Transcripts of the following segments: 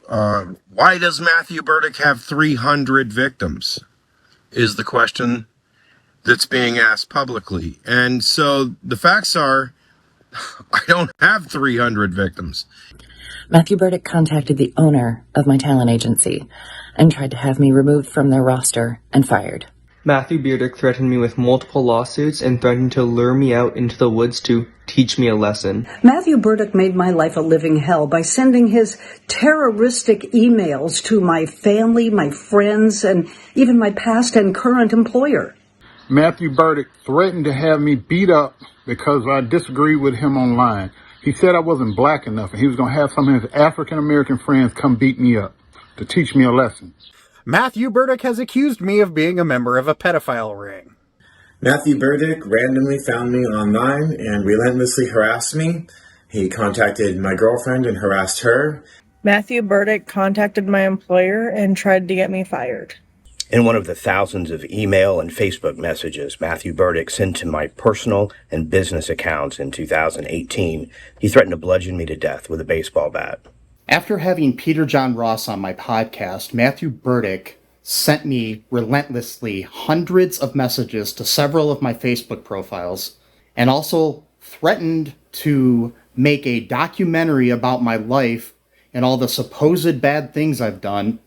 Why does Matthew Berdyck have 300 victims? Is the question that's being asked publicly. And so the facts are, I don't have 300 victims. Matthew Berdyck contacted the owner of my talent agency and tried to have me removed from their roster and fired. Matthew Berdyck threatened me with multiple lawsuits and threatened to lure me out into the woods to teach me a lesson. Matthew Berdyck made my life a living hell by sending his terroristic emails to my family, my friends, and even my past and current employer. Matthew Berdyck threatened to have me beat up because I disagreed with him online. He said I wasn't black enough, and he was going to have some of his African-American friends come beat me up to teach me a lesson. Matthew Berdyck has accused me of being a member of a pedophile ring. Matthew Berdyck randomly found me online and relentlessly harassed me. He contacted my girlfriend and harassed her. Matthew Berdyck contacted my employer and tried to get me fired. In one of the thousands of email and Facebook messages Matthew Berdyck sent to my personal and business accounts in 2018, he threatened to bludgeon me to death with a baseball bat. After having Peter John Ross on my podcast, Matthew Berdyck sent me relentlessly hundreds of messages to several of my Facebook profiles and also threatened to make a documentary about my life and all the supposed bad things I've done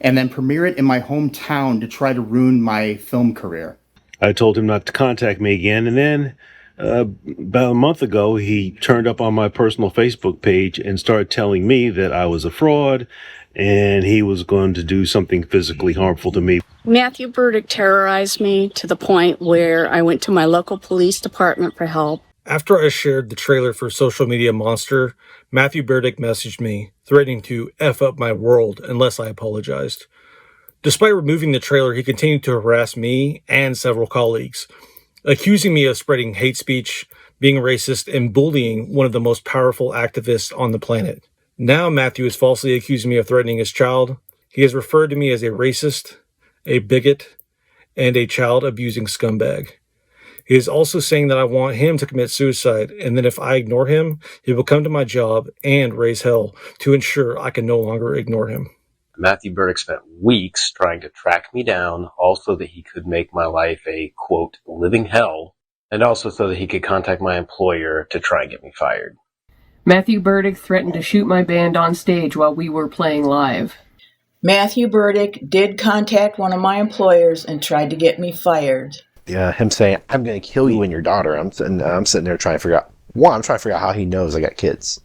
and then premiere it in my hometown to try to ruin my film career. I told him not to contact me again, and then about a month ago, he turned up on my personal Facebook page and started telling me that I was a fraud and he was going to do something physically harmful to me. Matthew Berdyck terrorized me to the point where I went to my local police department for help. After I shared the trailer for Social Media Monster, Matthew Berdyck messaged me, threatening to F up my world unless I apologized. Despite removing the trailer, he continued to harass me and several colleagues, accusing me of spreading hate speech, being racist, and bullying one of the most powerful activists on the planet. Now Matthew is falsely accusing me of threatening his child. He has referred to me as a racist, a bigot, and a child-abusing scumbag. He is also saying that I want him to commit suicide, and then if I ignore him, he will come to my job and raise hell to ensure I can no longer ignore him. Matthew Berdyck spent weeks trying to track me down, also that he could make my life a, quote, living hell, and also so that he could contact my employer to try and get me fired. Matthew Berdyck threatened to shoot my band on stage while we were playing live. Matthew Berdyck did contact one of my employers and tried to get me fired. Him saying, I'm going to kill you and your daughter. I'm sitting there trying to figure out, how he knows I got kids.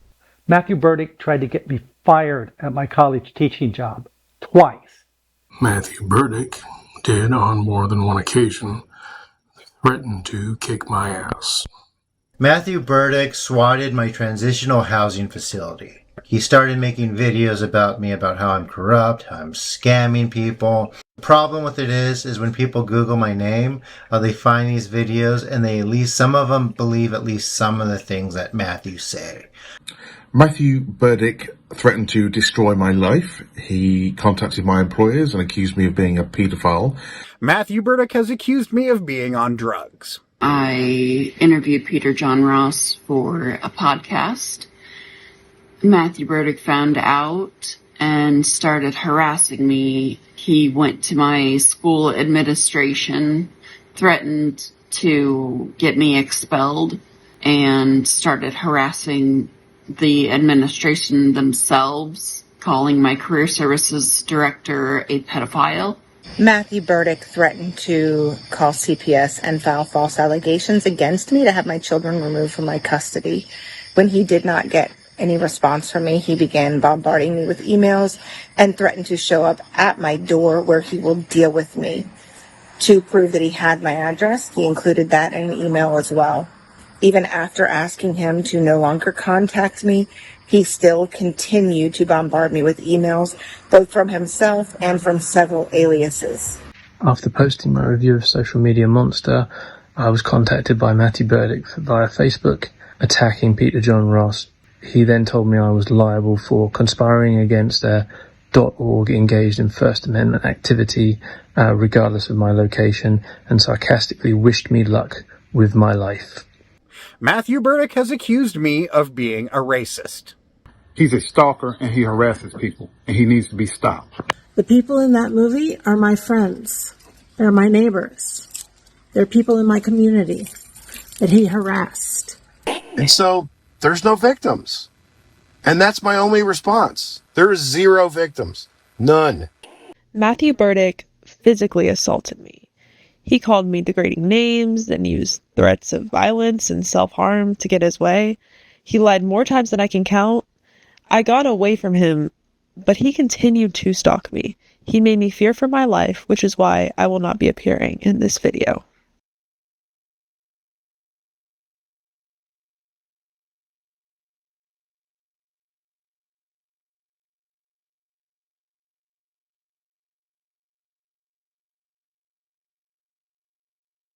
Matthew Berdyck tried to get me fired at my college teaching job twice. Matthew Berdyck did, on more than one occasion, threaten to kick my ass. Matthew Berdyck swatted my transitional housing facility. He started making videos about me, about how I'm corrupt, how I'm scamming people. The problem with it is when people Google my name, they find these videos and some of them believe at least some of the things that Matthew say. Matthew Berdyck threatened to destroy my life. He contacted my employers and accused me of being a paedophile. Matthew Berdyck has accused me of being on drugs. I interviewed Peter John Ross for a podcast. Matthew Berdyck found out and started harassing me. He went to my school administration, threatened to get me expelled, and started harassing the administration themselves, calling my career services director a pedophile. Matthew Berdyck threatened to call CPS and file false allegations against me to have my children removed from my custody. When he did not get any response from me, he began bombarding me with emails and threatened to show up at my door where he will deal with me. To prove that he had my address, he included that in an email as well. Even after asking him to no longer contact me, he still continued to bombard me with emails, both from himself and from several aliases. After posting my review of Social Media Monster, I was contacted by Matthew Berdyck via Facebook, attacking Peter John Ross. He then told me I was liable for conspiring against .org engaged in First Amendment activity, regardless of my location, and sarcastically wished me luck with my life. Matthew Berdyck has accused me of being a racist. He's a stalker and he harasses people, and he needs to be stopped. The people in that movie are my friends. They're my neighbors. They're people in my community that he harassed. And so there's no victims. And that's my only response. There is 0 victims. None. Matthew Berdyck physically assaulted me. He called me degrading names and used threats of violence and self-harm to get his way. He lied more times than I can count. I got away from him, but he continued to stalk me. He made me fear for my life, which is why I will not be appearing in this video.